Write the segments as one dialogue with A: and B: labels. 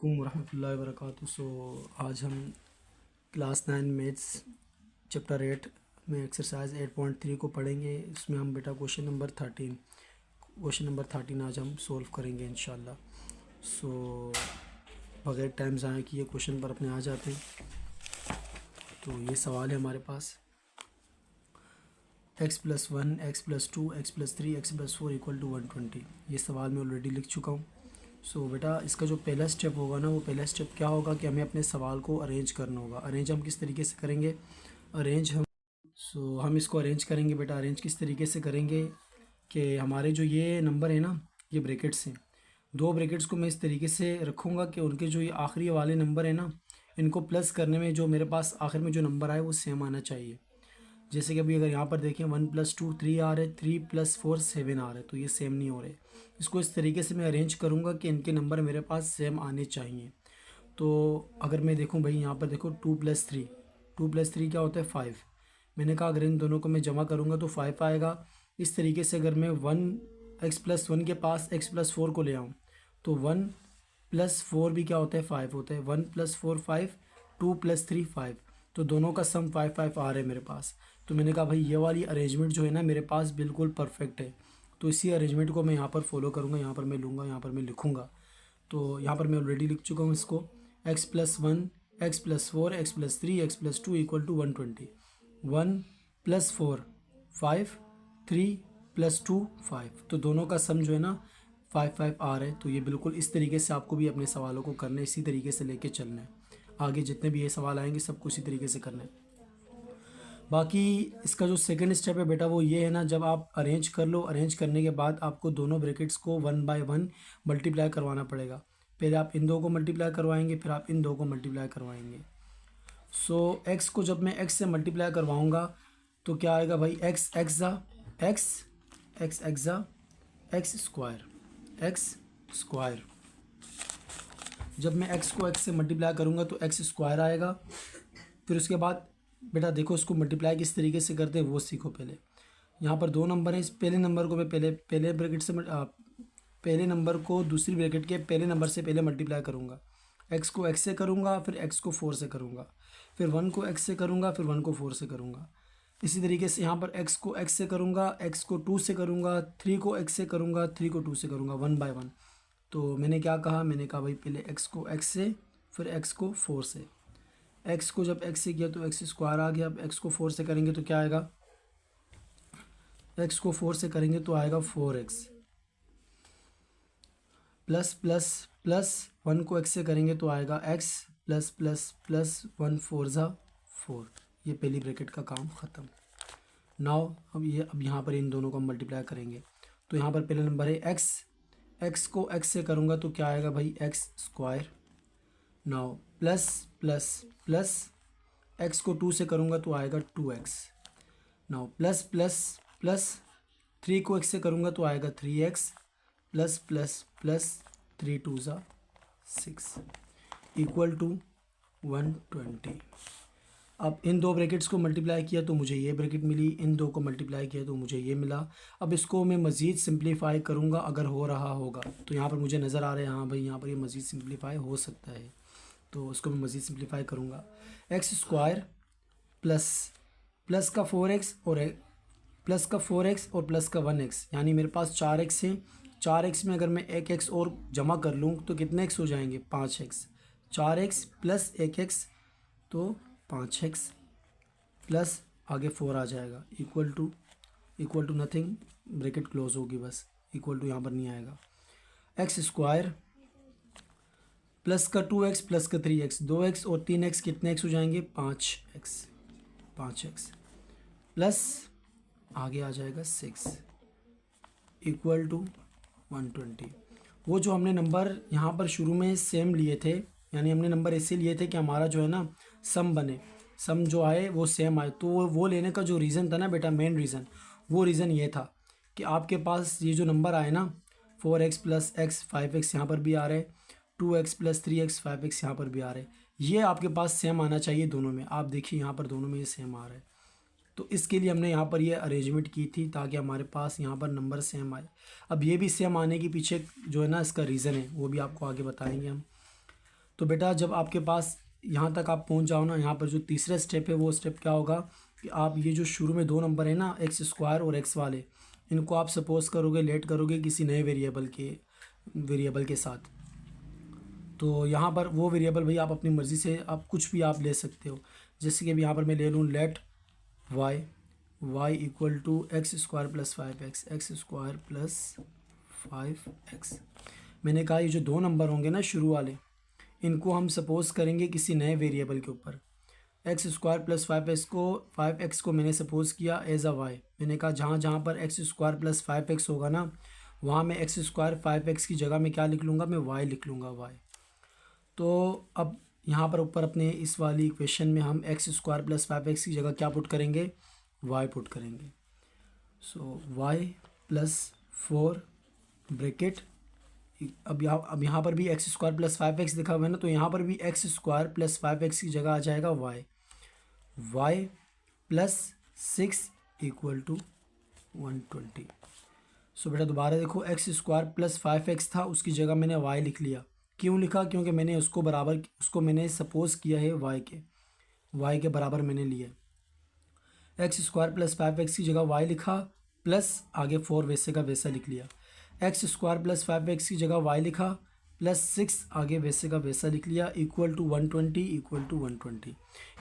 A: वालेकुम वरहमतुल्लाहि वबरकातुहू। सो आज हम क्लास 9 मैथ्स चैप्टर 8 में एक्सरसाइज 8.3 को पढ़ेंगे। इसमें हम बेटा क्वेश्चन नंबर 13 आज हम सोल्व करेंगे इंशाल्लाह। सो बग़ैर टाइम ज़ाया किए क्वेश्चन पर अपने आ जाते हैं। तो ये सवाल है हमारे पास, x+1 x+2 x+3 x+4 equal to 120। ये सवाल मैं ऑलरेडी लिख चुका हूँ। सो बेटा इसका जो पहला स्टेप होगा ना, वो पहला स्टेप क्या होगा कि हमें अपने सवाल को अरेंज करना होगा। अरेंज हम किस तरीके से करेंगे, हम इसको अरेंज करेंगे बेटा। अरेंज किस तरीके से करेंगे कि हमारे जो ये नंबर है ना, ये ब्रैकेट्स हैं, दो ब्रैकेट्स को मैं इस तरीके से रखूँगा कि उनके जो ये आखिरी वाले नंबर है ना, इनको प्लस करने में जो मेरे पास आखिर में जो नंबर आए वो सेम आना चाहिए। जैसे कि अभी अगर यहाँ पर देखें 1+2 3 आ रहे, 3+4 7 आ रहे, तो ये सेम नहीं हो रहे। इसको इस तरीके से मैं अरेंज करूँगा कि इनके नंबर मेरे पास सेम आने चाहिए। तो अगर मैं देखूँ भाई, यहाँ पर देखो 2+3 क्या होता है 5। मैंने कहा अगर इन दोनों को मैं जमा करूँगा तो 5 आएगा। इस तरीके से अगर मैं x+1 के पास x+4 को ले आऊँ तो 1+4 भी क्या होता है 5 होता है। 1+4 5, 2+3 5, तो दोनों का सम 5 आ रहे हैं मेरे पास। तो मैंने कहा भाई ये वाली अरेंजमेंट जो है ना मेरे पास बिल्कुल परफेक्ट है। तो इसी अरेंजमेंट को मैं यहाँ पर फॉलो करूँगा, यहाँ पर मैं लूँगा, यहाँ पर मैं लिखूँगा। तो यहाँ पर मैं ऑलरेडी लिख चुका हूँ इसको, x+1 x+4 x+3 x+2 equal to 120। 1+4 5, 3+2 5, तो दोनों का सम जो है ना 5 आ रहा है। तो ये बिल्कुल इस तरीके से आपको भी अपने सवालों को करना है, इसी तरीके से लेके चलना है। आगे जितने भी ये सवाल आएंगे सबको इसी तरीके से करना है। बाकी इसका जो सेकंड स्टेप है बेटा वो ये है ना, जब आप अरेंज कर लो, अरेंज करने के बाद आपको दोनों ब्रैकेट्स को 1 बाय 1 मल्टीप्लाई करवाना पड़ेगा। पहले आप इन दो को मल्टीप्लाई करवाएंगे, फिर आप इन दो को मल्टीप्लाई करवाएंगे। सो x को जब मैं x से मल्टीप्लाई करवाऊँगा तो क्या आएगा भाई, x स्क्वायर। जब मैं x को x से मल्टीप्लाई करूँगा तो x स्क्वायर आएगा। फिर उसके बाद बेटा देखो इसको मल्टीप्लाई किस तरीके से करते हैं वो सीखो। पहले यहाँ पर दो नंबर है, इस पहले नंबर को मैं पहले ब्रैकेट से पहले नंबर को दूसरी ब्रैकेट के पहले नंबर से पहले मल्टीप्लाई करूँगा। x को x से करूँगा, फिर x को 4 से करूँगा, फिर 1 को x से करूँगा, फिर 1 को 4 से करूँगा। इसी तरीके से यहाँ पर x को x से करूँगा, x को 2 से करूँगा, 3 को x से करूँगा, 3 को 2 से करूँगा, 1 बाय 1। तो मैंने क्या कहा, मैंने कहा भाई पहले x को x से, फिर x को 4 से। x को जब x से किया तो x स्क्वायर आ गया। अब x को 4 से करेंगे तो क्या आएगा, x को 4 से करेंगे तो आएगा 4x प्लस प्लस प्लस 1 को x से करेंगे तो आएगा x प्लस प्लस प्लस 1 4 ज़ा 4। ये पहली ब्रैकेट का काम ख़त्म। नाउ अब यहाँ पर इन दोनों को हम मल्टीप्लाई करेंगे। तो यहाँ पर पहला नंबर है x को x से करूँगा तो क्या आएगा भाई, x square. Now plus plus plus x को 2 से करूँगा तो आएगा 2x। Now plus plus plus 3 को x से करूँगा तो आएगा 3x प्लस प्लस प्लस 3 2 ज़ा 6 इक्वल टू 120। अब इन दो ब्रैकेट्स को मल्टीप्लाई किया तो मुझे ये ब्रैकेट मिली, इन दो को मल्टीप्लाई किया तो मुझे ये मिला। अब इसको मैं मज़ीद सिंप्लीफाई करूँगा अगर हो रहा होगा तो यहाँ पर मुझे नज़र आ रहा है, हाँ भाई यहाँ पर ये मज़ीद सिंप्लीफाई हो सकता है, तो उसको मैं मज़ीद सिंप्लीफाई करूँगा। x स्क्वायर प्लस का 4x और प्लस का 4x और प्लस का 1x, यानी मेरे पास 4x है। 4x में अगर मैं 1x और जमा कर लूँ तो कितने x हो जाएंगे, 5x। 4x प्लस 1x तो 5x प्लस आगे 4 आ जाएगा equal to nothing, bracket close होगी बस, इक्वल टू यहाँ पर नहीं आएगा। x स्क्वायर प्लस का 2x प्लस का 3x, 2x और 3x कितने x हो जाएंगे, 5x प्लस आगे आ जाएगा 6 इक्वल टू 120। वो जो हमने नंबर यहाँ पर शुरू में सेम लिए थे, यानी हमने नंबर ऐसे लिए थे कि हमारा जो है ना सम बने, सम जो आए वो सेम आए। तो वो लेने का जो रीज़न था ना बेटा, मेन रीज़न, वो रीज़न ये था कि आपके पास ये जो नंबर आए ना 4x प्लस x 5x यहाँ पर भी आ रहे, 2x प्लस 3x 5x यहाँ पर भी आ रहे, ये आपके पास सेम आना चाहिए दोनों में। आप देखिए यहाँ पर दोनों में ये सेम आ रहा है, तो इसके लिए हमने यहाँ पर ये अरेंजमेंट की थी ताकि हमारे पास यहाँ पर नंबर सेम आए। अब ये भी सेम आने के पीछे जो है ना इसका रीज़न है वो भी आपको आगे बताएंगे हम। तो बेटा जब आपके पास यहाँ तक आप पहुँच जाओ ना, यहाँ पर जो तीसरा स्टेप है वो स्टेप क्या होगा कि आप ये जो शुरू में दो नंबर है ना एक्स स्क्वायर और एक्स वाले, इनको आप सपोज करोगे लेट करोगे किसी नए वेरिएबल के साथ। तो यहाँ पर वो वेरिएबल भाई आप अपनी मर्ज़ी से आप कुछ भी आप ले सकते हो। जैसे कि अभी यहाँ पर मैं ले लूँ let y equal to x square plus 5x, x square plus 5x। मैंने कहा ये जो दो नंबर होंगे ना शुरू वाले, इनको हम सपोज करेंगे किसी नए वेरिएबल के ऊपर। एक्स स्क्वायर प्लस 5x को मैंने सपोज किया एज अ वाई। मैंने कहा जहाँ जहाँ पर एक्स स्क्वायर प्लस 5x होगा ना, वहाँ मैं एक्स स्क्वायर 5x की जगह में क्या लिख लूँगा, मैं y लिख लूँगा y। तो अब यहाँ पर ऊपर अपने इस वाली इक्वेशन में हम एक्स स्क्वायर प्लस 5x की जगह क्या पुट करेंगे, y पुट करेंगे। सो y प्लस 4 ब्रैकेट, अब यहाँ पर भी एक्स स्क्वायर प्लस 5x लिखा हुआ है ना, तो यहाँ पर भी एक्स स्क्वायर प्लस 5x की जगह आ जाएगा y प्लस 6 इक्वल टू 120। सो बेटा दोबारा देखो, एक्स स्क्वायर प्लस 5x था, उसकी जगह मैंने y लिख लिया। क्यों लिखा, क्योंकि मैंने उसको मैंने सपोज किया है y के बराबर मैंने लिया। एक्स स्क्वायर प्लस 5x की जगह y लिखा, प्लस आगे 4 वैसे का वैसा लिख लिया। एक्स स्क्वायर प्लस 5x की जगह y लिखा, प्लस 6 आगे वैसे का वैसा लिख लिया, इक्वल टू 120।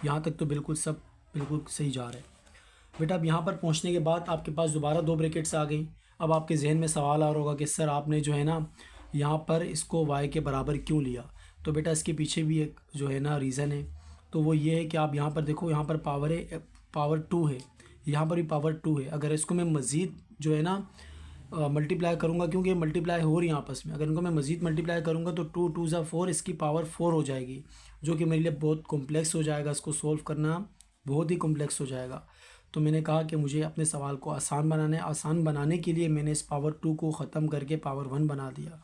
A: यहाँ तक तो बिल्कुल सही जा रहा है बेटा। अब यहाँ पर पहुँचने के बाद आपके पास दोबारा दो ब्रैकेट्स आ गई। अब आपके जहन में सवाल आ रहा होगा कि सर आपने जो है ना यहाँ पर इसको y के बराबर क्यों लिया। तो बेटा इसके पीछे भी एक जो है ना रीज़न है। तो वो ये है कि आप यहाँ पर देखो, यहाँ पर पावर 2 है, यहाँ पर भी पावर 2 है। अगर इसको मैं मज़ीद जो है ना मल्टीप्लाई करूँगा, क्योंकि ये मल्टीप्लाई हो रही है आपस में, अगर इनको मैं मज़ीद मल्टीप्लाई करूँगा तो 2 2 ज़ा 4, इसकी पावर 4 हो जाएगी, जो कि मेरे लिए बहुत कॉम्प्लेक्स हो जाएगा। इसको सोल्व करना बहुत ही कॉम्प्लेक्स हो जाएगा। तो मैंने कहा कि मुझे अपने सवाल को आसान बनाने के लिए मैंने इस पावर 2 को ख़त्म करके पावर 1 बना दिया।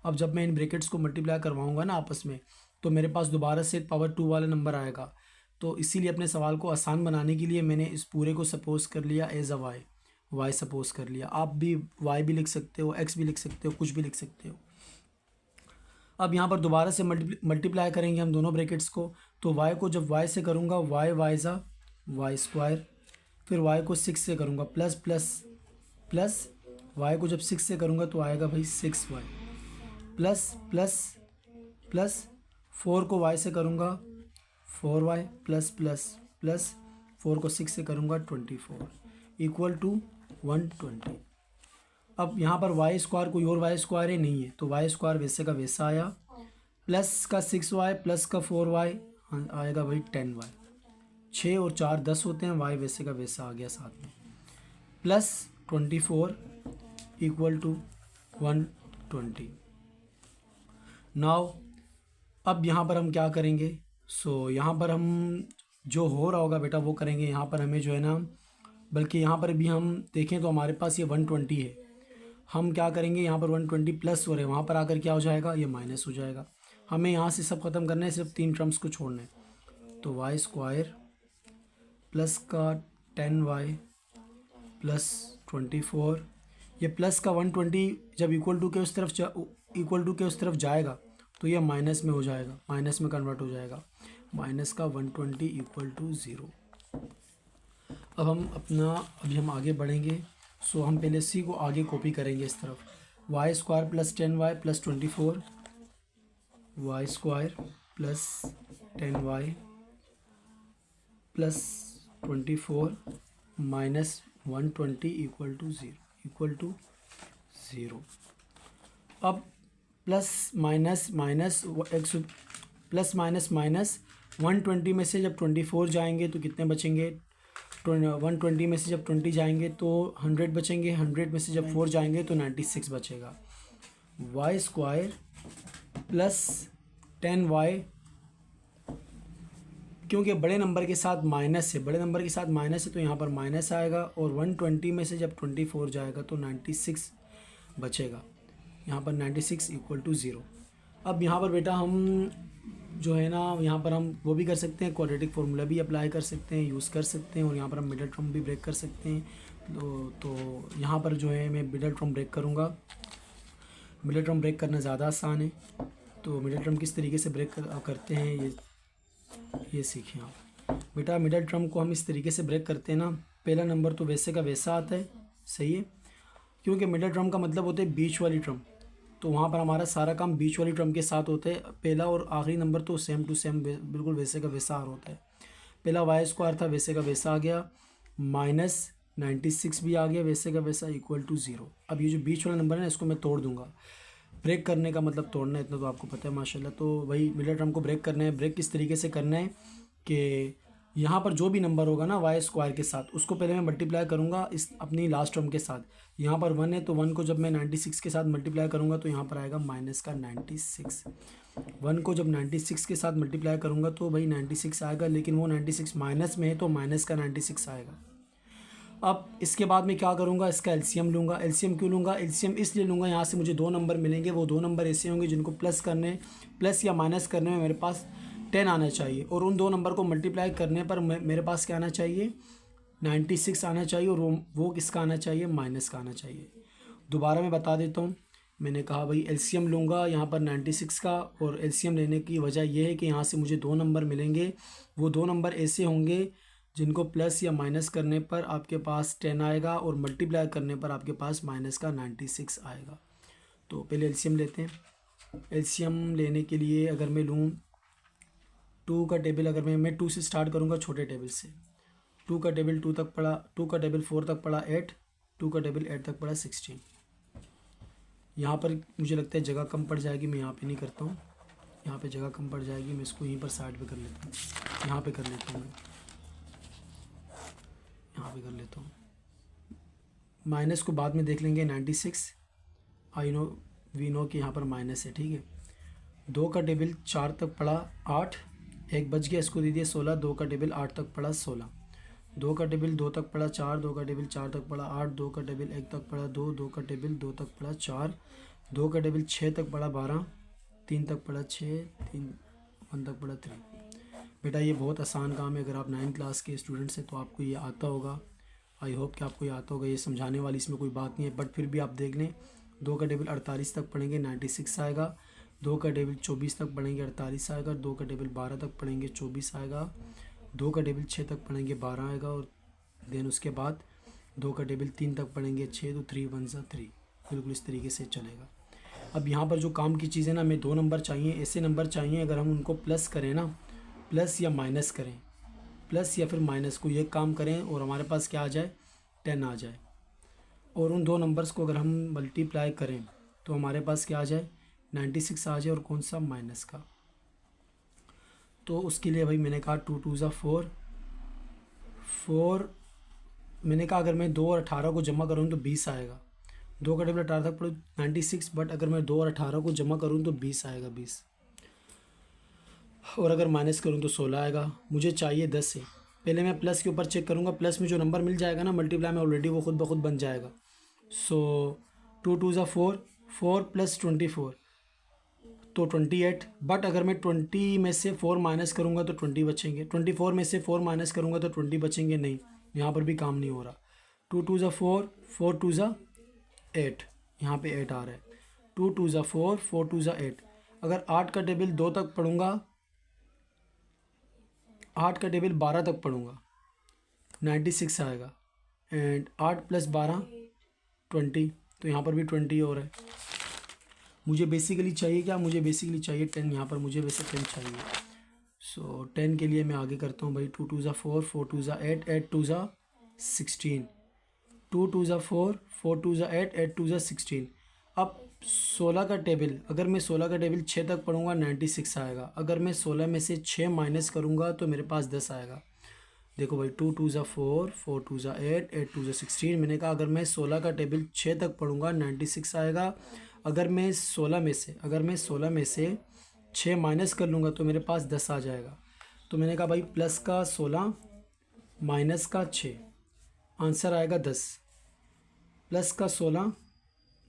A: अब जब मैं इन ब्रैकेट्स को मल्टीप्लाई करवाऊँगा ना आपस में, तो मेरे पास दोबारा से पावर 2 वाला नंबर आएगा। तो इसीलिए अपने सवाल को आसान बनाने के लिए मैंने इस पूरे को सपोज कर लिया एज अ y सपोज कर लिया। आप भी y भी लिख सकते हो, x भी लिख सकते हो, कुछ भी लिख सकते हो। अब यहाँ पर दोबारा से मल्टीप्लाई करेंगे हम दोनों ब्रैकेट्स को। तो y को जब y से करूँगा y ज़ा y स्क्वायर, फिर y को 6 से करूँगा प्लस प्लस प्लस, y को जब 6 से करूँगा तो आएगा भाई 6y, प्लस प्लस प्लस 4 को y से करूँगा 4y, प्लस प्लस प्लस 4 को 6 से करूँगा 24 इक्वल टू 120। अब यहाँ पर वाई स्क्वायर कोई और वाई स्क्वायर है नहीं है, तो वाई स्क्वायर वैसे का वैसा आया, प्लस का 6y प्लस का 4y आएगा भाई 10y। 6 और 4 10 होते हैं, वाई वैसे का वैसा आ गया साथ में, प्लस 24 इक्वल टू 120। नाउ अब यहाँ पर हम क्या करेंगे, यहाँ पर हम जो हो रहा होगा बेटा वो करेंगे। यहाँ पर हमें जो है ना, बल्कि यहाँ पर भी हम देखें तो हमारे पास ये 120 है। हम क्या करेंगे, यहाँ पर 120 प्लस हो रहे हैं, वहाँ पर आकर क्या हो जाएगा, ये माइनस हो जाएगा। हमें यहाँ से सब ख़त्म करना है, सिर्फ 3 टर्म्स को छोड़ना है। तो वाई स्क्वायर प्लस का 10y प्लस 24, ये प्लस का 120 जब इक्वल टू के उस तरफ जाएगा तो ये माइनस में हो जाएगा, माइनस में कन्वर्ट हो जाएगा, माइनस का 120 इक्वल टू 0। अब हम आगे बढ़ेंगे। हम पहले सी को आगे कॉपी करेंगे इस तरफ, y square plus 10y plus 24, y square plus 10y plus 24 minus 120 equal to 0। अब plus minus minus plus minus minus 120 में से जब 24 जाएंगे तो कितने बचेंगे, 120 में से जब 20 जाएंगे तो 100 बचेंगे, 100 में से जब 4 जाएंगे तो 96 बचेगा। वाई स्क्वायर प्लस 10y, क्योंकि बड़े नंबर के साथ माइनस है तो यहाँ पर माइनस आएगा, और 120 में से जब 24 जाएगा तो 96 बचेगा, यहाँ पर 96 इक्वल टू 0। अब यहाँ पर बेटा हम जो है ना, यहाँ पर हम वो भी कर सकते हैं, क्वाड्रेटिक फार्मूला भी अप्लाई कर सकते हैं, यूज़ कर सकते हैं, और यहाँ पर हम मिडल टर्म भी ब्रेक कर सकते हैं। तो यहाँ पर जो है मैं मिडल टर्म ब्रेक करूँगा। मिडल टर्म ब्रेक करना ज़्यादा आसान है। तो मिडिल टर्म किस तरीके से ब्रेक करते हैं ये सीखें आप। बेटा मिडिल टर्म को हम इस तरीके से ब्रेक करते हैं ना, पहला नंबर तो वैसे का वैसा आता है, सही है, क्योंकि मिडिल टर्म का मतलब होता है बीच वाली टर्म, तो वहाँ पर हमारा सारा काम बीच वाली टर्म के साथ होता है। पहला और आखिरी नंबर तो सेम टू सेम बिल्कुल वैसे का वैसा आ होता है। पहला वाई स्क्वायर था, वैसे का वैसा आ गया, -96 भी आ गया वैसे का वैसा, इक्वल टू 0। अब ये जो बीच वाला नंबर है ना, इसको मैं तोड़ दूंगा। ब्रेक करने का मतलब तोड़ना है, इतना तो आपको पता है माशाल्लाह। तो वही मिडिल टर्म को ब्रेक करना है। ब्रेक किस तरीके से करना है कि यहाँ पर जो भी नंबर होगा ना वाई स्क्वायर के साथ, उसको पहले मैं मल्टीप्लाई करूँगा इस अपनी लास्ट टर्म के साथ। यहाँ पर 1 है तो 1 को जब मैं 96 के साथ मल्टीप्लाई करूँगा तो यहाँ पर आएगा -96। 1 को जब 96 के साथ मल्टीप्लाई करूँगा तो भाई 96 आएगा, लेकिन वो 96 माइनस में है तो माइनस का 96 आएगा। अब इसके बाद मैं क्या करूँगा, इसका एलसीएम लूँगा। एलसीएम क्यों लूँगा, एलसीएम इसलिए लूँगा, यहाँ से मुझे 2 नंबर मिलेंगे। वो 2 नंबर ऐसे होंगे जिनको प्लस या माइनस करने में मेरे पास 10 आना चाहिए, और उन 2 नंबर को मल्टीप्लाई करने पर मेरे पास क्या आना चाहिए, 96 आना चाहिए, और वो किसका आना चाहिए, माइनस का आना चाहिए। दोबारा मैं बता देता हूँ, मैंने कहा भाई एलसीएम लूँगा यहाँ पर 96 का, और एलसीएम लेने की वजह यह है कि यहाँ से मुझे 2 नंबर मिलेंगे। वो 2 नंबर ऐसे होंगे जिनको प्लस या माइनस करने पर आपके पास 10 आएगा, और मल्टीप्लाई करने पर आपके पास माइनस का 96 आएगा। तो पहले एलसीएम लेते हैं। एलसीएम लेने के लिए अगर मैं लूँ 2 का टेबल, अगर मैं 2 से स्टार्ट करूँगा छोटे टेबल से। 2 का टेबल 2 तक पड़ा, 2 का टेबल 4 तक पड़ा 8, 2 का टेबल 8 तक पड़ा 16। यहाँ पर मुझे लगता है जगह कम पड़ जाएगी, मैं यहाँ पे नहीं करता हूँ, यहाँ पे जगह कम पड़ जाएगी, मैं इसको यहीं पर साइड पे कर लेता हूँ, यहाँ पे कर लेता हूँ, मैं यहाँ पे कर लेता हूँ। माइनस को बाद में देख लेंगे। 96 वी नो कि यहाँ पर माइनस है, ठीक है। 2 का टेबल 4 तक पड़ा 8, 1 बच गया, इसको दे दिया 16। 2 का टेबल 8 तक पड़ा 16। 2 का टेबल 2 तक पड़ा 4, 2 का टेबल 4 तक पड़ा 8, 2 का टेबल 1 तक पड़ा 2, 2 का टेबल 2 तक पड़ा 4, 2 का टेबल 6 तक पड़ा 12, 3 तक पड़ा 6, 1 तक पड़ा 3। बेटा ये बहुत आसान काम है, अगर आप 9th क्लास के स्टूडेंट्स हैं तो आपको ये आता होगा। आई होप कि आपको ये आता होगा, ये समझाने वाली इसमें कोई बात नहीं है, बट फिर भी आप देख लें। 2 का टेबल 48 तक पढ़ेंगे 96 आएगा। 2 का टेबल 24 तक पढ़ेंगे 48 आएगा। 2 का टेबल 12 तक पढ़ेंगे 24 आएगा। 2 का टेबल 6 तक पढ़ेंगे 12 आएगा, और देन उसके बाद 2 का टेबल 3 तक पढ़ेंगे 6, तो 3 1 सा 3, बिल्कुल इस तरीके से चलेगा। अब यहाँ पर जो काम की चीज़ है ना, हमें 2 नंबर चाहिए, ऐसे नंबर चाहिए अगर हम उनको प्लस करें ना, प्लस या माइनस करें, प्लस या फिर माइनस को ये काम करें और हमारे पास क्या आ जाए, 10 आ जाए। और उन 2 नंबर्स को अगर हम मल्टीप्लाई करें तो हमारे पास क्या आ जाए, 96 आ जाए, और कौन सा, माइनस का। तो उसके लिए भाई मैंने कहा 2 2 ज़ा 4, मैंने कहा अगर मैं 2 और 18 को जमा करूँ तो 20 आएगा। 2 का टेबल 18 तक पड़े 96, बट अगर मैं 2 और 18 को जमा करूँ तो 20 आएगा, 20। और अगर माइनस करूँ तो 16 आएगा। मुझे चाहिए 10 है। पहले मैं प्लस के ऊपर चेक करूँगा, प्लस में जो नंबर मिल जाएगा ना मल्टीप्लाई में, ऑलरेडी वो खुद ब खुद बन जाएगा। सो 2 2 ज़ा 4, 4 + 24 तो 28, बट अगर मैं 20 में से 4 माइनस करूँगा तो 20 बचेंगे। 24 में से 4 माइनस करूँगा तो 20 बचेंगे, नहीं, यहाँ पर भी काम नहीं हो रहा। 2 2 ज़ा 4, 4 2 ज़ा 8, यहाँ पे 8 आ रहा है। 2 2 ज़ा 4, 4 2 ज़ा 8। अगर 8 का टेबल 2 तक पढ़ूँगा, 8 का टेबल 12 तक पढ़ूँगा, 96 आएगा। एंड 8 + 12 20, तो यहाँ पर भी 20 हो रहा है। मुझे बेसिकली चाहिए क्या, मुझे बेसिकली चाहिए 10, यहाँ पर मुझे वैसे 10 चाहिए। सो 10 के लिए मैं आगे करता हूँ भाई। 2 2 ज़ा 4, 4 2 ज़ा 8, 8 2 ज़ा 16। 2 2 ज़ा 4, 4 2 ज़ा 8, 8 2 ज़ा 16। अब 16 का टेबल, अगर मैं 16 का टेबल 6 तक पढ़ूँगा 96 आएगा। अगर मैं 16 में से 6 माइनस करूँगा तो मेरे पास 10 आएगा। देखो भाई 2 2 ज़ा 4, 4 2 ज़ा 8, 8 2 ज़ा 16। मैंने कहा अगर मैं 16 का टेबल 6 तक पढ़ूँगा 96 आएगा। अगर मैं 16 में से 6 माइनस कर लूँगा तो मेरे पास 10 आ जाएगा। तो मैंने कहा भाई प्लस का 16 माइनस का 6, आंसर आएगा 10। प्लस का 16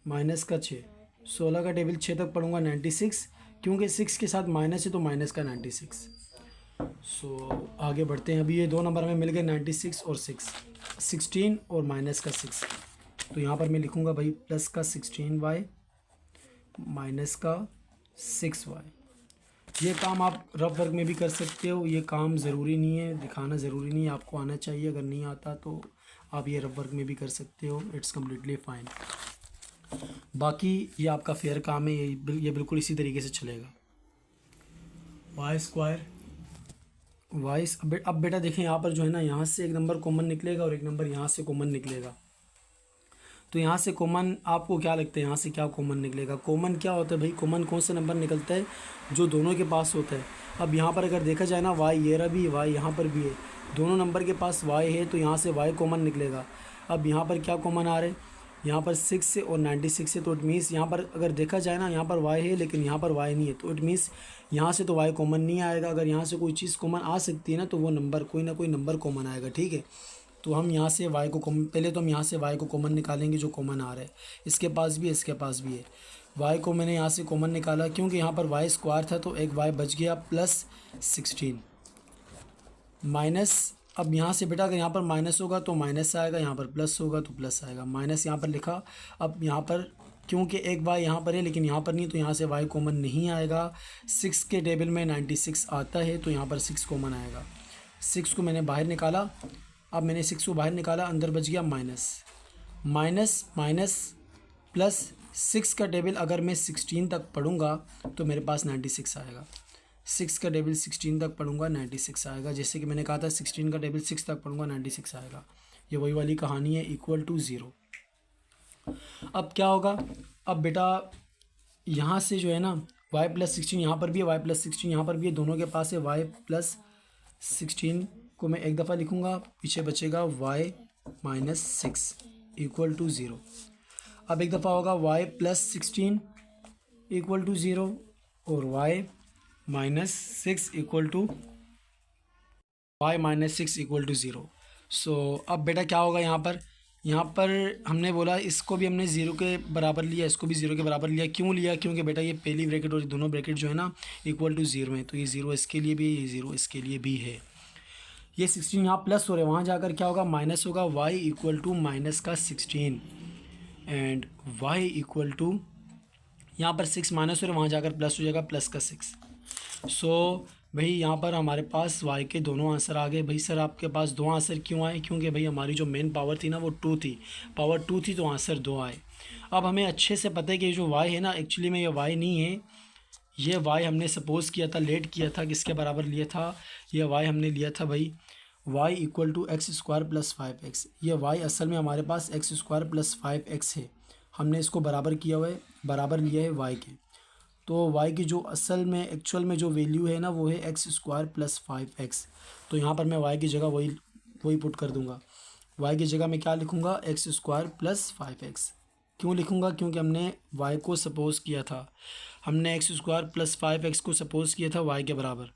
A: माइनस का 6, 16 का टेबल 6 तक पढ़ूँगा 96, क्योंकि 6 के साथ माइनस है तो माइनस का 96। सो आगे बढ़ते हैं। अभी ये 2 नंबर हमें मिल गए 96 और 6, 16 और माइनस का 6। तो यहाँ पर मैं लिखूँगा भाई प्लस का 16y माइनस का 6y। ये काम आप रफ वर्क में भी कर सकते हो, ये काम ज़रूरी नहीं है, दिखाना ज़रूरी नहीं है, आपको आना चाहिए। अगर नहीं आता तो आप ये रफ वर्क में भी कर सकते हो, इट्स कम्प्लीटली फ़ाइन। बाकी ये आपका फेयर काम है, ये बिल्कुल इसी तरीके से चलेगा। वाई स्क्वायर वाइस अब बेटा देखें यहाँ पर जो है ना, यहाँ से एक नंबर कॉमन निकलेगा और एक नंबर यहाँ से कॉमन निकलेगा। तो यहाँ से कॉमन आपको क्या लगता है, यहाँ से क्या कॉमन निकलेगा? कॉमन क्या होता है भाई? कॉमन कौन सा नंबर निकलता है? जो दोनों के पास होता है। अब यहाँ पर अगर देखा जाए ना, वाई ये रहा भी, वाई यहाँ पर भी है, दोनों नंबर के पास वाई है, तो यहाँ से वाई कॉमन निकलेगा। अब यहाँ पर क्या कॉमन आ रहा है? यहाँ पर 6 से और 96 है, तो इट मीन्स यहाँ पर अगर देखा जाए ना, यहाँ पर वाई है लेकिन यहाँ पर वाई नहीं है, तो इट मीन्स यहाँ से तो वाई कॉमन नहीं आएगा। अगर यहाँ से कोई चीज़ कॉमन आ सकती है ना, तो वो नंबर कोई ना कोई नंबर कॉमन आएगा, ठीक है। तो हम यहाँ से वाई को कॉमन, पहले तो हम यहाँ से वाई को कॉमन निकालेंगे जो कॉमन आ रहा है। इसके पास भी है, इसके पास भी है। वाई को मैंने यहाँ से कॉमन निकाला क्योंकि यहाँ पर वाई स्क्वायर था, तो एक वाई बच गया, प्लस 16 माइनस। अब यहाँ से बेटा अगर यहाँ पर माइनस होगा तो माइनस आएगा, यहाँ पर प्लस होगा तो प्लस आएगा। माइनस यहाँ पर लिखा। अब यहाँ पर क्योंकि एक वाई यहाँ पर है लेकिन यहाँ पर नहीं, तो यहाँ से वाई कॉमन नहीं आएगा। 6 के टेबल में 96 आता है, तो यहाँ पर 6 कॉमन आएगा। 6 को मैंने बाहर निकाला। अब मैंने 6 को बाहर निकाला, अंदर बच गया माइनस। माइनस माइनस प्लस 6 का टेबल अगर मैं 16 तक पढ़ूँगा तो मेरे पास 96 आएगा। 6 का टेबल 16 तक पढ़ूँगा 96 आएगा। जैसे कि मैंने कहा था 16 का टेबल 6 तक पढ़ूँगा 96 आएगा। ये वही वाली कहानी है, इक्वल टू 0। अब क्या होगा? अब बेटा यहाँ से जो है ना, y प्लस 16 यहाँ पर भी है, y प्लस 16 यहाँ पर भी है, दोनों के पास है। y प्लस 16 को मैं एक दफ़ा लिखूँगा, पीछे बचेगा y माइनस 6 इक्वल टू 0। अब एक दफ़ा होगा y प्लस 16 इक्वल टू 0 और y minus 6 equal to y -6 = 0। So अब बेटा क्या होगा यहाँ पर हमने बोला इसको भी हमने ज़ीरो के बराबर लिया, इसको भी ज़ीरो के बराबर लिया। क्यों लिया? क्योंकि बेटा ये पहली ब्रैकेट और दोनों ब्रैकेट जो है ना इक्वल टू 0 है, तो ये 0 इसके लिए भी है, ये 0 इसके लिए भी है। ये 16 यहाँ प्लस हो रहा है, वहाँ जाकर क्या होगा? माइनस होगा। y इक्वल टू माइनस का 16 एंड y इक्वल टू यहाँ पर 6 माइनस हो रहा है, वहाँ जाकर प्लस हो जाएगा, प्लस का 6। सो भाई यहाँ पर हमारे पास y के दोनों आंसर आ गए। भाई सर आपके पास दो आंसर क्यों आए? क्योंकि भाई हमारी जो मेन पावर थी ना वो 2 थी, पावर 2 थी, तो आंसर 2 आए। अब हमें अच्छे से पता है कि जो y है ना, एक्चुअली में ये y नहीं है, ये y हमने सपोज़ किया था, लेट किया था, किसके बराबर लिया था? ये y हमने लिया था भाई y equal to x² plus 5x। ये y असल में हमारे पास x² प्लस 5x है, हमने इसको बराबर किया हुआ है, बराबर लिया है y के। तो y की जो असल में एक्चुअल में जो वैल्यू है ना वो है x² प्लस 5x। तो यहाँ पर मैं y की जगह वही पुट कर दूँगा। y की जगह मैं क्या लिखूँगा? x² plus 5x। क्यों लिखूँगा? क्योंकि हमने y को सपोज़ किया था, हमने x² प्लस 5x को सपोज़ किया था y के बराबर।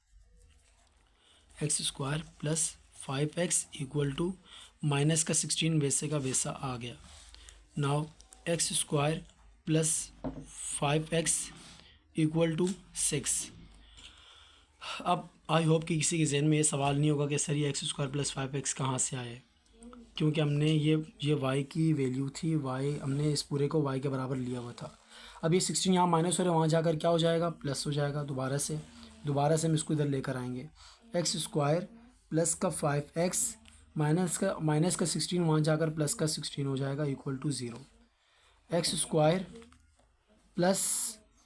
A: x² plus 5x equal to minus का 16 वैसे का वैसा आ गया। Now x² plus 5x equal to 6। अब आई होप कि किसी के जहन में ये सवाल नहीं होगा कि सर ये x² प्लस 5x कहाँ से आए, क्योंकि हमने ये y की वैल्यू थी, y हमने इस पूरे को y के बराबर लिया हुआ था। अब ये 16 यहाँ माइनस हो रहा है, वहाँ जाकर क्या हो जाएगा? प्लस हो जाएगा। दोबारा से हम इसको इधर लेकर आएंगे। x² प्लस का 5x माइनस का 16 वहाँ जाकर प्लस का 16 हो जाएगा equal to 0। x² plus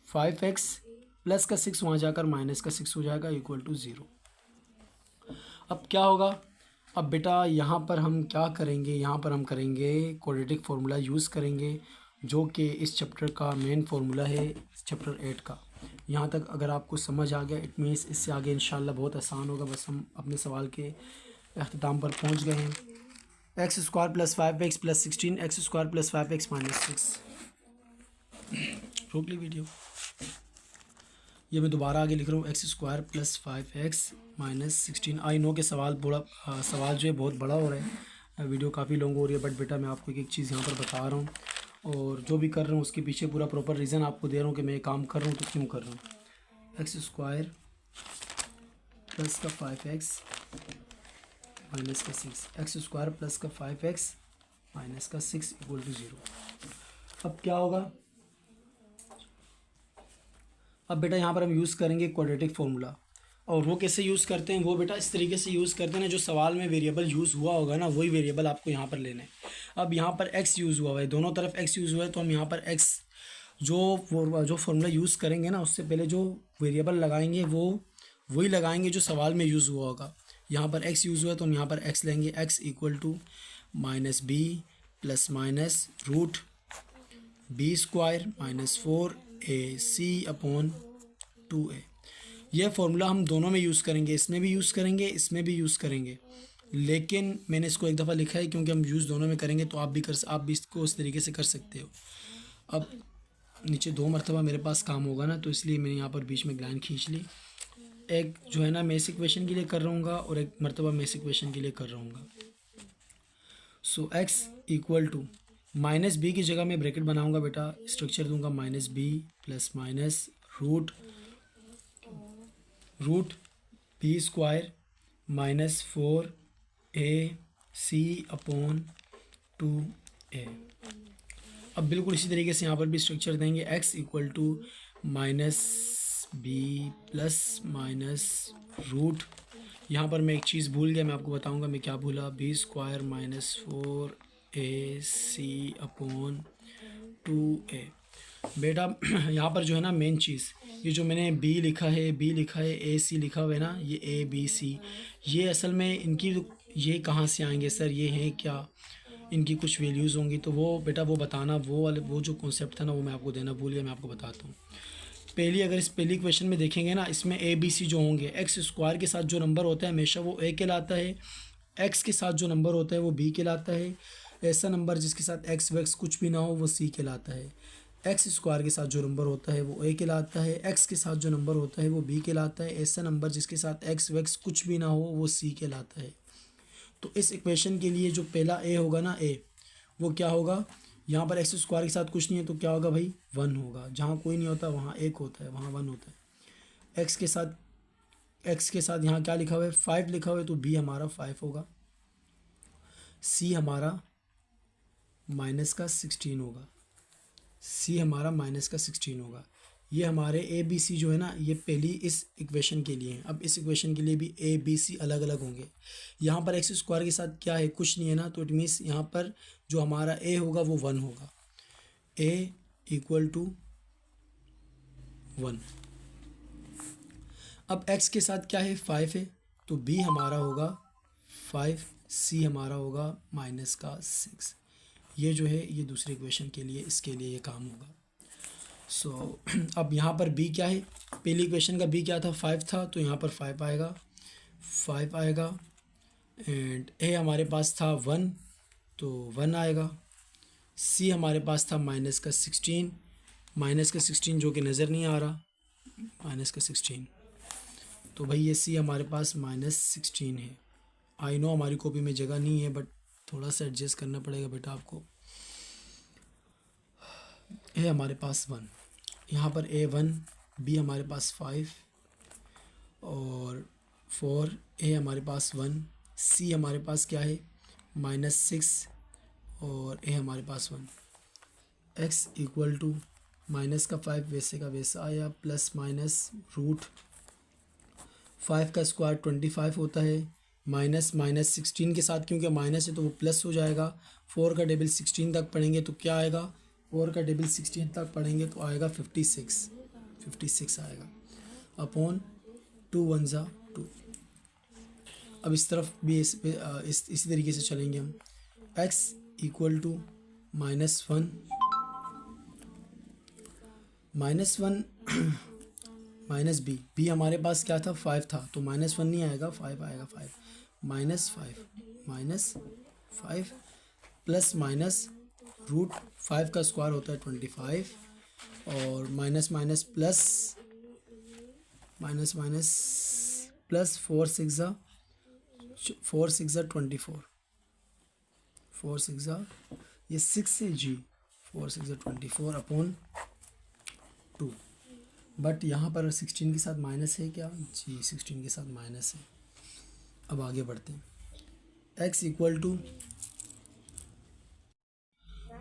A: 5x plus का 6 वहाँ जाकर माइनस का 6 हो जाएगा इक्वल टू 0। अब क्या होगा? अब बेटा यहाँ पर हम क्या करेंगे? यहाँ पर हम करेंगे क्वाड्रेटिक फार्मूला यूज़ करेंगे, जो कि इस चैप्टर का मेन फार्मूला है, चैप्टर 8 का। यहाँ तक अगर आपको समझ आ गया, इट मीन्स इससे आगे इंशाल्लाह बहुत आसान होगा। बस हम अपने सवाल के अख्ताम पर पहुँच गए हैं। x² plus 5x plus 16, x² plus 5x minus 6। रोक ली वीडियो, ये मैं दोबारा आगे लिख रहा हूँ। x² plus 5x minus 16। I know के सवाल जो है बहुत बड़ा हो रहा है, वीडियो काफ़ी लॉन्ग हो रही है, बट बेटा मैं आपको एक चीज़ यहाँ पर बता रहा हूँ और जो भी कर रहा हूँ उसके पीछे पूरा प्रॉपर रीज़न आपको दे रहा हूँ कि मैं ये काम कर रहा हूँ तो क्यों कर रहा हूँ। x² प्लस का 5x माइनस का 6, x² प्लस का 5x माइनस का 6 इक्वल टू 0। अब क्या होगा? अब बेटा यहाँ पर हम यूज़ करेंगे क्वाड्रेटिक फार्मूला, और वो कैसे यूज़ करते हैं, वो बेटा इस तरीके से यूज़ करते हैं ना, जो सवाल में वेरिएबल यूज़ हुआ होगा ना वही वेरिएबल आपको यहाँ पर लेना है। अब यहाँ पर x यूज़ हुआ है, दोनों तरफ x यूज़ हुआ है, तो हम यहाँ पर x जो फार्मूला यूज़ करेंगे ना उससे पहले जो वेरिएबल लगाएंगे वो वही लगाएंगे जो सवाल में यूज़ हुआ होगा। यहाँ पर x यूज़ हुआ है तो हम यहाँ पर x लेंगे, x equal to minus b plus minus root b square minus 4ac upon 2a। यह फार्मूला हम दोनों में यूज़ करेंगे, इसमें भी यूज़ करेंगे, इसमें भी यूज़ करेंगे, लेकिन मैंने इसको एक दफ़ा लिखा है क्योंकि हम यूज़ दोनों में करेंगे, तो आप भी इसको उस तरीके से कर सकते हो। अब नीचे 2 मरतबा मेरे पास काम होगा ना, तो इसलिए मैंने यहाँ पर बीच में लाइन खींच ली। एक जो है ना मैं इस इक्वेशन के लिए कर रहा हूँ और एक मरतबा मैं इस इक्वेशन के लिए कर रहा हूँ। So x equal to minus b की जगह मैं ब्रैकेट बनाऊँगा बेटा, स्ट्रक्चर दूंगा minus b plus minus root b square minus 4ac upon 2a। अब बिल्कुल इसी तरीके से यहाँ पर भी स्ट्रक्चर देंगे, x equal to minus b plus minus root, यहाँ पर मैं एक चीज़ भूल गया, मैं आपको बताऊँगा मैं क्या भूला, B square minus 4ac upon 2a। बेटा यहाँ पर जो है ना मेन चीज़, ये जो मैंने b लिखा है ac लिखा हुआ है ना, ये a b c, ये असल में इनकी ये कहाँ से आएंगे सर, ये हैं क्या, इनकी कुछ वैल्यूज़ होंगी, तो वो बेटा वो बताना, वो जो कॉन्सेप्ट था ना वो मैं आपको देना भूल गया, मैं आपको बताता हूँ। अगर इस पहली क्वेश्चन में देखेंगे ना, इसमें a b c जो होंगे, एक्स स्क्वायर के साथ जो नंबर होता है हमेशा वो a कहलाता है, x के साथ जो नंबर होता है वो b कहलाता है, ऐसा नंबर जिसके साथ x वैक्स कुछ भी ना हो वो c कहलाता है, एक्स स्क्वायर के साथ जो नंबर होता है वो a कहलाता है, x के साथ जो नंबर होता है वो b कहलाता है, ऐसा नंबर जिसके साथ x वैक्स कुछ भी ना हो वो c कहलाता है। तो इस इक्वेशन के लिए जो पहला a होगा ना, a वो क्या होगा, यहाँ पर एक्स स्क्वायर के साथ कुछ नहीं है तो क्या होगा भाई 1 होगा, जहाँ कोई नहीं होता वहाँ 1 होता है, वहाँ 1 होता है। एक्स के साथ यहाँ क्या लिखा हुआ है 5 लिखा हुआ है, तो b हमारा 5 होगा, c हमारा माइनस का 16 होगा, c हमारा माइनस का 16 होगा। ये हमारे ए बी सी जो है ना ये पहली इस इक्वेशन के लिए है। अब इस इक्वेशन के लिए भी ए बी सी अलग अलग होंगे। यहाँ पर एक्स स्क्वायर के साथ क्या है, कुछ नहीं है ना, तो इट मीन्स यहाँ पर जो हमारा ए होगा वो 1 होगा, ए इक्वल टू 1। अब एक्स के साथ क्या है 5 है, तो बी हमारा होगा 5, सी हमारा होगा माइनस का 6। ये जो है ये दूसरी इक्वेशन के लिए, इसके लिए ये काम होगा। सो अब यहाँ पर b क्या है, पहली इक्वेशन का b क्या था 5 था, तो यहाँ पर 5 आएगा एंड a हमारे पास था 1 तो 1 आएगा, c हमारे पास था माइनस का 16 जो कि नज़र नहीं आ रहा, माइनस का 16, तो भाई ये c हमारे पास -16 है। आई नो हमारी कॉपी में जगह नहीं है बट थोड़ा सा एडजस्ट करना पड़ेगा बेटा आपको। a हमारे पास 1, यहाँ पर a1, b हमारे पास 5 और 4, a हमारे पास 1, c हमारे पास क्या है -6 और a हमारे पास 1। x इक्वल टू माइनस का 5 वैसे का वैसा आया, प्लस माइनस रूट 5 का स्क्वायर 25 होता है, माइनस 16 के साथ क्योंकि माइनस है तो वो प्लस हो जाएगा। 4 का टेबल 16 तक पढ़ेंगे तो क्या आएगा, 4 का टेबल 16 तक पढ़ेंगे तो आएगा 56 आएगा अपॉन 2 1 ज़ा 2। अब इस तरफ भी इसी तरीके से चलेंगे हम। x equal to -1 minus b हमारे पास क्या था 5 था, तो -1 नहीं आएगा 5 आएगा, 5 -5 प्लस माइनस रूट 5 का स्क्वायर होता है 25 और माइनस प्लस 4 6 ज़ा 24, 4 6 ज़ा ये 6 से जी 4 6 ज़ा 24 अपॉन 2। बट यहाँ पर 16 के साथ माइनस है क्या जी, 16 के साथ माइनस है। अब आगे बढ़ते हैं। x इक्वल टू,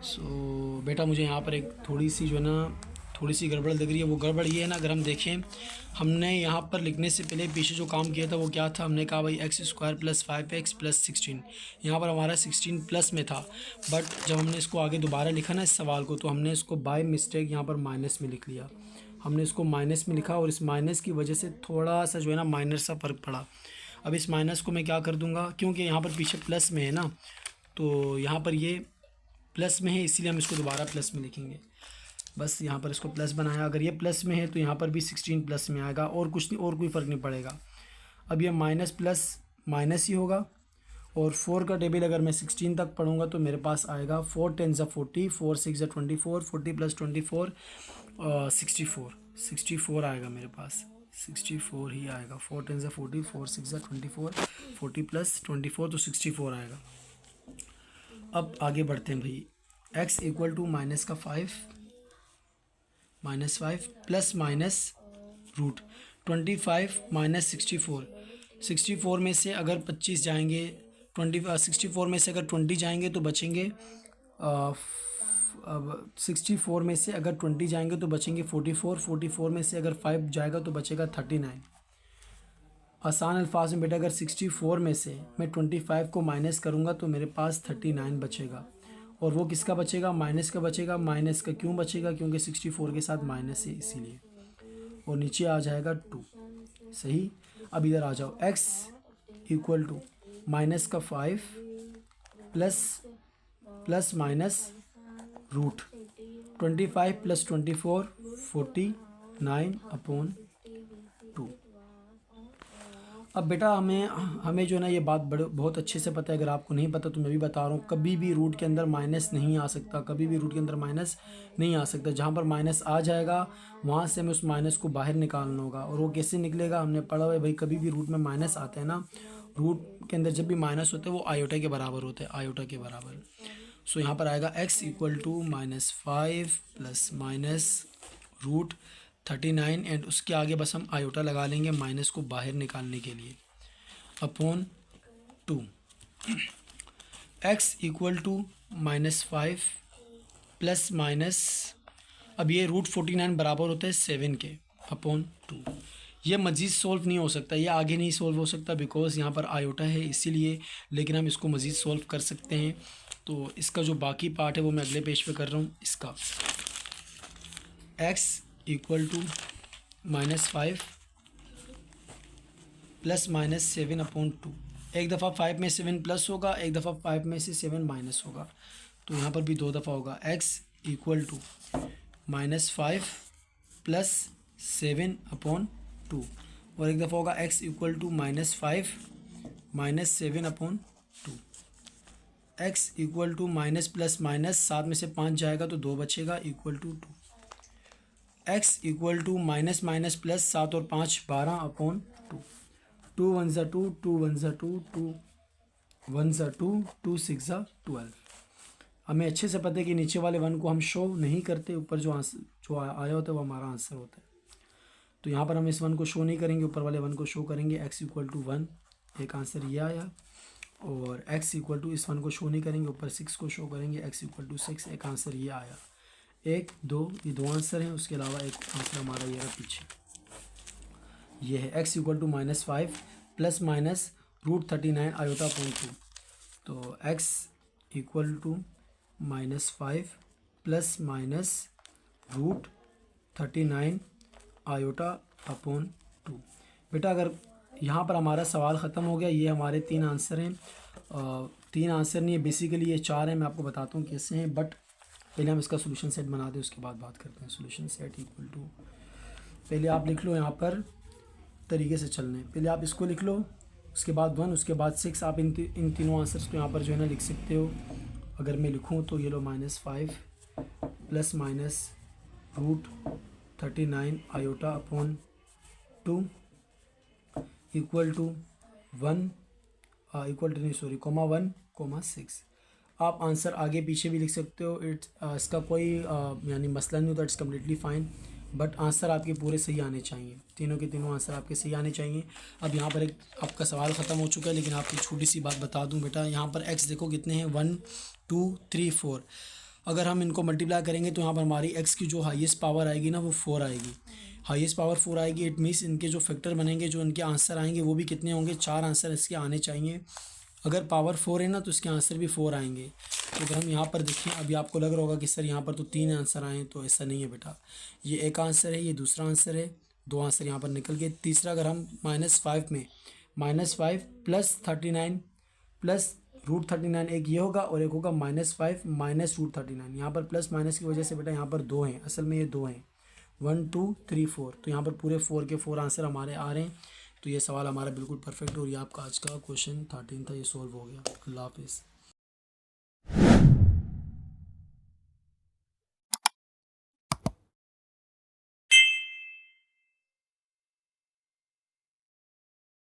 A: सो बेटा मुझे यहाँ पर एक थोड़ी सी जो है ना थोड़ी सी गड़बड़ लग रही है। वो गड़बड़ ये है ना, अगर हम देखें, हमने यहाँ पर लिखने से पहले पीछे जो काम किया था वो क्या था, हमने कहा भाई x square plus 5x plus 16, यहाँ पर हमारा 16 प्लस में था। बट जब हमने इसको आगे दोबारा लिखा ना इस सवाल को, तो हमने इसको बाय मिस्टेक यहाँ पर माइनस में लिख लिया। हमने इसको माइनस में लिखा और इस माइनस की वजह से थोड़ा सा जो है ना माइनर सा फ़र्क पड़ा। अब इस माइनस को मैं क्या कर दूँगा, क्योंकि यहाँ पर पीछे प्लस में है ना, तो यहाँ पर ये प्लस में है, इसीलिए हम इसको दोबारा प्लस में लिखेंगे। बस यहाँ पर इसको प्लस बनाया। अगर ये प्लस में है तो यहाँ पर भी 16 प्लस में आएगा, और कुछ नहीं, और कोई फ़र्क नहीं पड़ेगा। अब ये माइनस प्लस माइनस ही होगा। और 4 का टेबल अगर मैं 16 तक पढ़ूँगा तो मेरे पास आएगा 4 10 40, 4 6 24, 40 प्लस 24 64 आएगा मेरे पास, 64 ही आएगा। 4 10 40, 4 6 24, 40 प्लस 24 तो 64 आएगा। अब आगे बढ़ते हैं भाई। x इक्वल टू माइनस का 5 प्लस माइनस रूट 25 माइनस 64 में से अगर 25 जाएंगे, 64 में से अगर 20 जाएंगे तो बचेंगे, अब 64 में से अगर 20 जाएंगे तो बचेंगे 44 में से अगर 5 जाएगा तो बचेगा 39। आसान अल्फाज में बेटा, अगर 64 में से मैं 25 को माइनस करूँगा तो मेरे पास 39 बचेगा। और वो किसका बचेगा, माइनस का बचेगा। माइनस का क्यों बचेगा, क्योंकि 64 के साथ माइनस है इसीलिए। और नीचे आ जाएगा 2, सही। अब इधर आ जाओ, x इक्वल टू माइनस का 5 प्लस माइनस रूट 25 प्लस 24 49/2। अब बेटा हमें जो है ना ये बात बहुत अच्छे से पता है। अगर आपको नहीं पता तो मैं भी बता रहा हूँ, कभी भी रूट के अंदर माइनस नहीं आ सकता, कभी भी रूट के अंदर माइनस नहीं आ सकता। जहाँ पर माइनस आ जाएगा वहाँ से हमें उस माइनस को बाहर निकालना होगा। और वो कैसे निकलेगा, हमने पढ़ा हुआ है भाई, कभी भी रूट में माइनस आते हैं ना, रूट के अंदर जब भी माइनस होते हैं वो आयोटा के बराबर होते हैं, आयोटा के बराबर। सो यहाँ पर आएगा x equal to -5 plus minus root 39 and उसके आगे बस हम आयोटा लगा लेंगे माइनस को बाहर निकालने के लिए, upon 2। x equal to -5 plus minus, अब ये रूट 49 बराबर होता है 7 के, अपॉन 2। ये मज़ीद सोल्व नहीं हो सकता, ये आगे नहीं सोल्व हो सकता बिकॉज़ यहाँ पर आयोटा है इसीलिए, लेकिन हम इसको मज़ीद सोल्व कर सकते हैं। तो इसका जो बाकी पार्ट है वो मैं अगले पेज पे कर रहा हूँ। इसका x equal to -5 plus minus 7/2। एक दफ़ा 5 में 7 प्लस होगा, एक दफ़ा 5 में से 7 माइनस होगा, तो यहाँ पर भी 2 दफ़ा होगा। x इक्वल टू -5 प्लस 7/2 और एक दफ़ा होगा x equal to -5 minus 7/2। x equal to minus plus minus, 7 में से 5 जाएगा तो 2 बचेगा, equal to 2। x equal to minus minus plus, 7 और 5 12/2। 2 1 ज़ा 2, 2 1 ज़ा 2, 2 1 ज़ा 2, 2 6 ज़ा 12। हमें अच्छे से पता है कि नीचे वाले 1 को हम शो नहीं करते, ऊपर जो आंसर जो आया होता है वो हमारा आंसर होता है। तो यहाँ पर हम इस 1 को शो नहीं करेंगे, ऊपर वाले 1 को शो करेंगे। x इक्वल टू 1, एक आंसर ये आया। और x इक्वल टू, इस 1 को शो नहीं करेंगे, ऊपर 6 को शो करेंगे। x इक्वल टू 6, एक आंसर ये आया। 1 2, ये 2 आंसर हैं, उसके अलावा एक आंसर हमारा ये रहा पीछे, ये है x equal to -5 plus minus root 39 iota. तो x equal to -5 plus minus root 39 iota. बेटा अगर यहाँ पर हमारा सवाल ख़त्म हो गया, ये हमारे 3 आंसर हैं। 3 आंसर नहीं है बेसिकली, ये 4 हैं। मैं आपको बताता हूँ कैसे हैं, बट पहले हम इसका सोल्यूशन सेट बना दें, उसके बाद बात करते हैं। सोल्यूशन सेट इक्वल टू, पहले आप लिख लो यहाँ पर तरीके से चलने, पहले आप इसको लिख लो, उसके बाद 1, उसके बाद 6। आप इन तीनों आंसर्स को यहाँ पर जो है ना लिख सकते हो। अगर मैं लिखूँ तो ये लो -5 प्लस माइनस रूट 39 आयोटा/2 इक्वल टू 1 इक्वल टू नहीं सॉरी कोमा 1 कोमा 6। आप आंसर आगे पीछे भी लिख सकते हो, इसका कोई यानी मसला नहीं होता, it's completely fine. But answer आपके पूरे सही आने चाहिए, तीनों के तीनों आंसर आपके सही आने चाहिए। अब यहाँ पर एक आपका सवाल ख़त्म हो चुका है, लेकिन आपको छोटी सी बात बता दूँ बेटा, यहाँ पर x देखो कितने हैं, 1 2 3 4। अगर हम इनको मल्टीप्लाई करेंगे तो यहाँ पर हमारी x की जो हाईएस्ट पावर आएगी ना वो 4 आएगी। हाईएस्ट पावर 4 आएगी, इट मीन्स इनके जो फैक्टर बनेंगे, जो इनके आंसर आएंगे वो भी कितने होंगे, 4 आंसर इसके आने चाहिए। अगर पावर 4 है ना तो इसके आंसर भी 4 आएंगे। तो अगर हम यहाँ पर देखें, अभी आपको लग रहा होगा कि सर यहाँ पर तो 3 आंसर आए, तो ऐसा नहीं है बेटा। ये एक आंसर है, ये दूसरा आंसर है, 2 आंसर यहाँ पर निकल गए। तीसरा अगर हम -5 में -5 प्लस 39 प्लस √39 एक ये होगा और एक होगा -5 माइनस √39। यहाँ पर प्लस माइनस की वजह से बेटा यहाँ पर 2 हैं, असल में ये 2 हैं, 1 2 3 4। तो यहाँ पर पूरे 4 के 4 आंसर हमारे आ रहे हैं। तो ये सवाल हमारा बिल्कुल परफेक्ट, और ये आपका आज का क्वेश्चन 13 था, ये सॉल्व हो गया। अल्लाह हाफिज़।